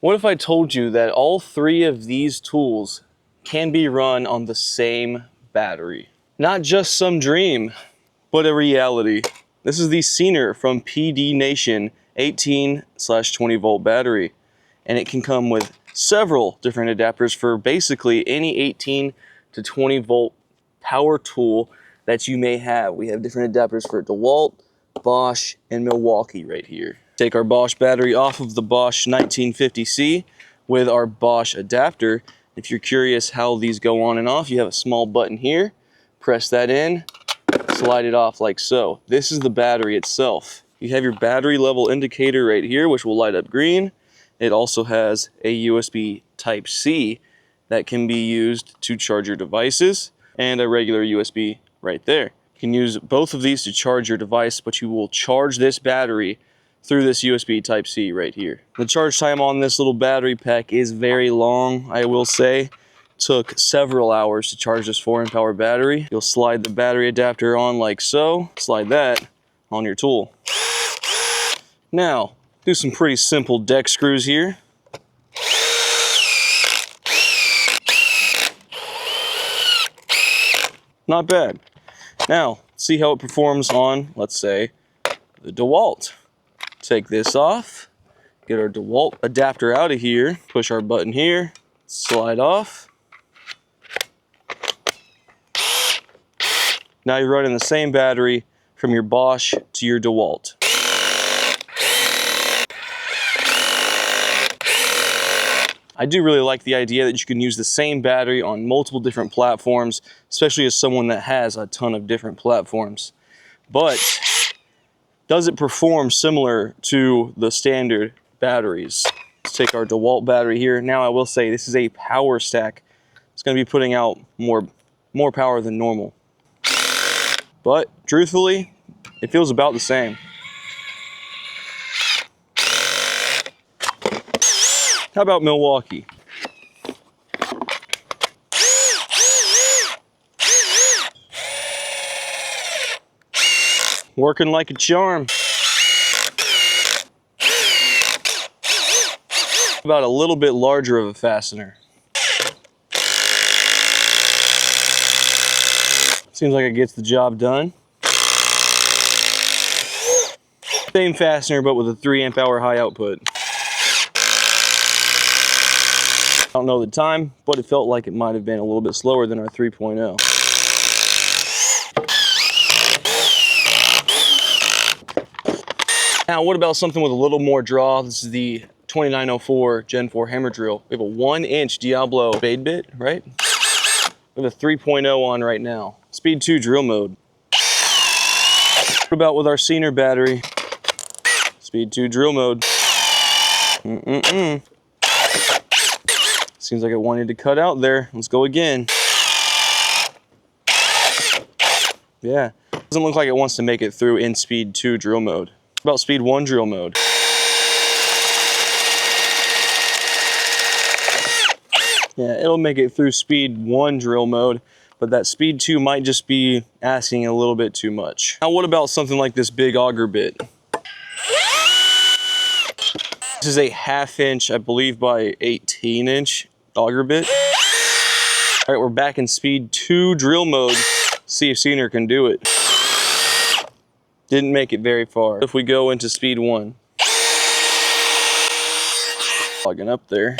What if I told you that all three of these tools can be run on the same battery? Not just some dream, but a reality. This is the CEENR from PDnation 18/20 volt battery, and it can come with several different adapters for basically any 18 to 20 volt power tool that you may have. We have different adapters for DeWalt, Bosch, and Milwaukee right here. Take our Bosch battery off of the Bosch 1950C with our Bosch adapter. If you're curious how these go on and off, you have a small button here. Press that in, slide it off like so. This is the battery itself. You have your battery level indicator right here, which will light up green. It also has a USB Type-C that can be used to charge your devices, and a regular USB right there. You can use both of these to charge your device, but you will charge this battery through this USB Type-C right here. The charge time on this little battery pack is very long, I will say. Took several hours to charge this 4 amp hour battery. You'll slide the battery adapter on like so, slide that on your tool. Now, do some pretty simple deck screws here. Not bad. Now, see how it performs on, let's say, the DeWalt. Take this off, get our DeWalt adapter out of here, push our button here, slide off. Now you're running the same battery from your Bosch to your DeWalt. I do really like the idea that you can use the same battery on multiple different platforms, especially as someone that has a ton of different platforms. But does it perform similar to the standard batteries? Let's take our DeWalt battery here. Now I will say this is a power stack. It's going to be putting out more power than normal. But truthfully, it feels about the same. How about Milwaukee? Working like a charm. About a little bit larger of a fastener. Seems like it gets the job done. Same fastener, but with a 3 amp hour high output. I don't know the time, but it felt like it might have been a little bit slower than our 3.0. Now, what about something with a little more draw? This is the 2904 Gen 4 hammer drill. We have a 1-inch Diablo spade bit, right? We have a 3.0 on right now. Speed 2 drill mode. What about with our CEENR battery? Speed 2 drill mode. Seems like it wanted to cut out there. Let's go again. Yeah, doesn't look like it wants to make it through in speed 2 drill mode. What about speed 1 drill mode? Yeah, it'll make it through speed 1 drill mode, but that speed 2 might just be asking a little bit too much. Now, what about something like this big auger bit? This is a 1/2 inch, I believe, by 18-inch auger bit. All right, we're back in speed 2 drill mode. See if CEENR can do it. Didn't make it very far. If we go into speed 1. Logging up there.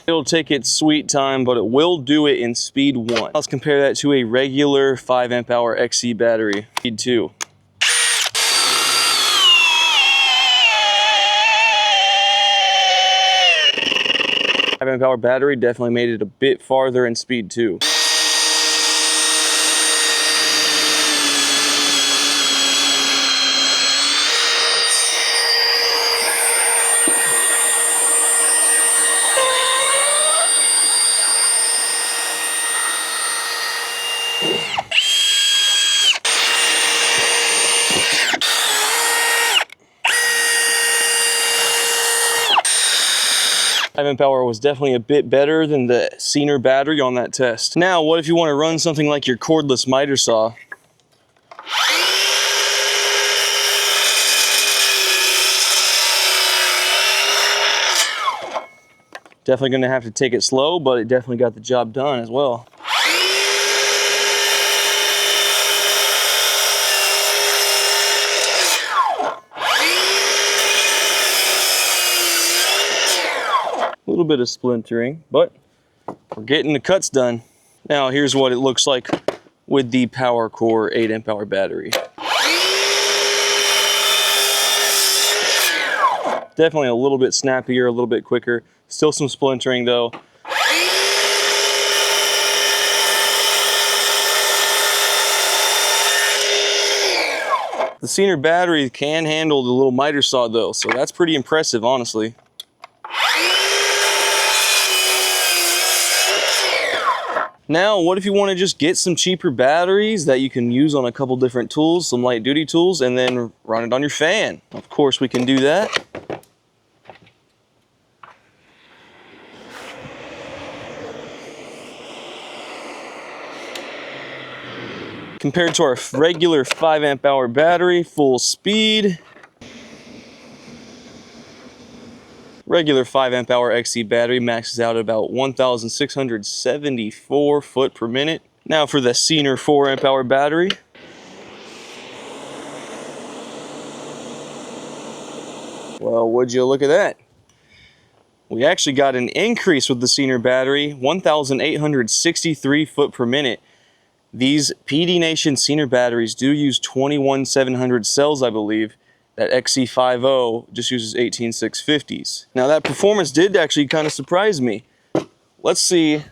It'll take its sweet time, but it will do it in speed 1. Let's compare that to a regular 5 amp hour XC battery, speed 2. 5 amp hour battery definitely made it a bit farther in speed 2. 5 amp hour was definitely a bit better than the CEENR battery on that test. Now, what if you want to run something like your cordless miter saw? Definitely going to have to take it slow, but it definitely got the job done as well. A little bit of splintering, but we're getting the cuts done. Now here's what it looks like with the PowerCore 8 amp hour battery. Definitely a little bit snappier, a little bit quicker. Still some splintering though. The CEENR battery can handle the little miter saw though, so that's pretty impressive, honestly. Now, what if you want to just get some cheaper batteries that you can use on a couple different tools, some light duty tools, and then run it on your fan? Of course, we can do that. Compared to our regular 5 amp hour battery, full speed, regular 5 amp hour XC battery maxes out at about 1,674 foot per minute. Now for the CEENR 4 amp hour battery. Well, would you look at that? We actually got an increase with the CEENR battery, 1,863 foot per minute. These PDnation CEENR batteries do use 21,700 cells, I believe. That XC50 just uses 18,650s. Now that performance did actually kind of surprise me. Let's see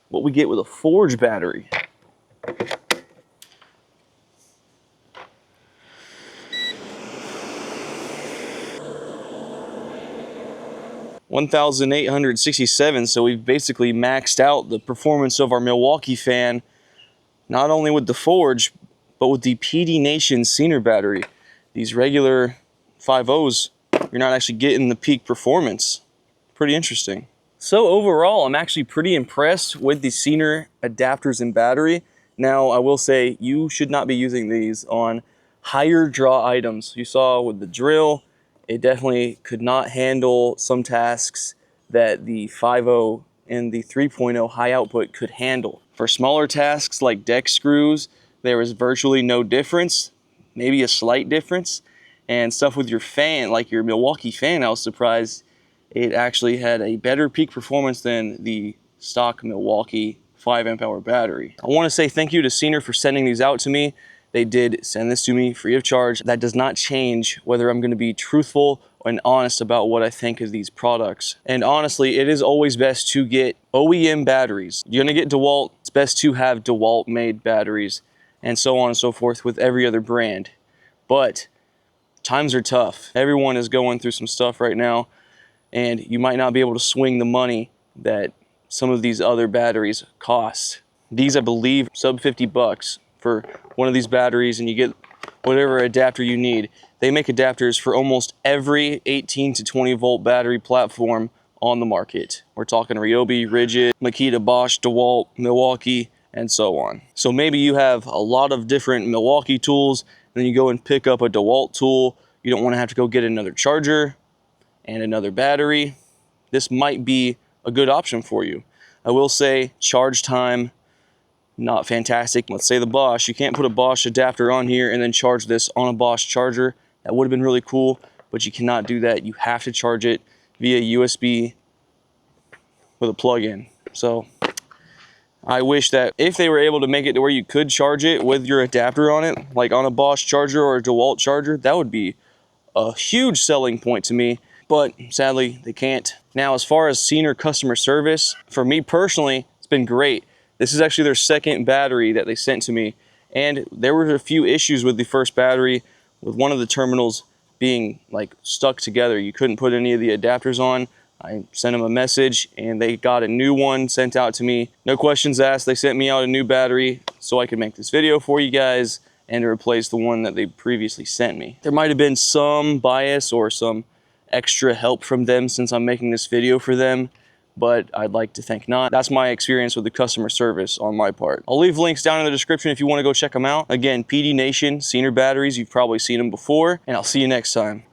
what we get with a Forge battery. $1,867, so we've basically maxed out the performance of our Milwaukee fan, not only with the Forge, but with the PDnation CEENR battery. These regular 5.0s, you're not actually getting the peak performance. Pretty interesting. So overall, I'm actually pretty impressed with the CEENR adapters and battery. Now, I will say you should not be using these on higher draw items. You saw with the drill, it definitely could not handle some tasks that the 5.0 and the 3.0 high output could handle. For smaller tasks like deck screws, there was virtually no difference, maybe a slight difference. And stuff with your fan, like your Milwaukee fan, I was surprised it actually had a better peak performance than the stock Milwaukee 5 amp hour battery. I want to say thank you to CEENR for sending these out to me. They did send this to me free of charge. That does not change whether I'm going to be truthful and honest about what I think of these products. And honestly, it is always best to get OEM batteries. You're going to get DeWalt, it's best to have DeWalt made batteries, and so on and so forth with every other brand. But times are tough. Everyone is going through some stuff right now, and you might not be able to swing the money that some of these other batteries cost. These, I believe, sub 50 bucks for one of these batteries, and you get whatever adapter you need. They make adapters for almost every 18 to 20 volt battery platform on the market. We're talking Ryobi, Rigid, Makita, Bosch, DeWalt, Milwaukee, and so on. So maybe you have a lot of different Milwaukee tools, and then you go and pick up a DeWalt tool. You don't want to have to go get another charger and another battery. This might be a good option for you. I will say charge time, not fantastic. Let's say the Bosch, you can't put a Bosch adapter on here and then charge this on a Bosch charger. That would have been really cool, but you cannot do that. You have to charge it via USB with a plug-in. So I wish that if they were able to make it to where you could charge it with your adapter on it, like on a Bosch charger or a DeWalt charger, that would be a huge selling point to me, but sadly they can't. Now, as far as CEENR customer service, for me personally, it's been great. This is actually their second battery that they sent to me, and there were a few issues with the first battery, with one of the terminals being like stuck together. You couldn't put any of the adapters on. I sent them a message and they got a new one sent out to me. No questions asked. They sent me out a new battery so I could make this video for you guys and to replace the one that they previously sent me. There might have been some bias or some extra help from them since I'm making this video for them, but I'd like to think not. That's my experience with the customer service on my part. I'll leave links down in the description if you want to go check them out. Again, PDnation, CEENR batteries, you've probably seen them before, and I'll see you next time.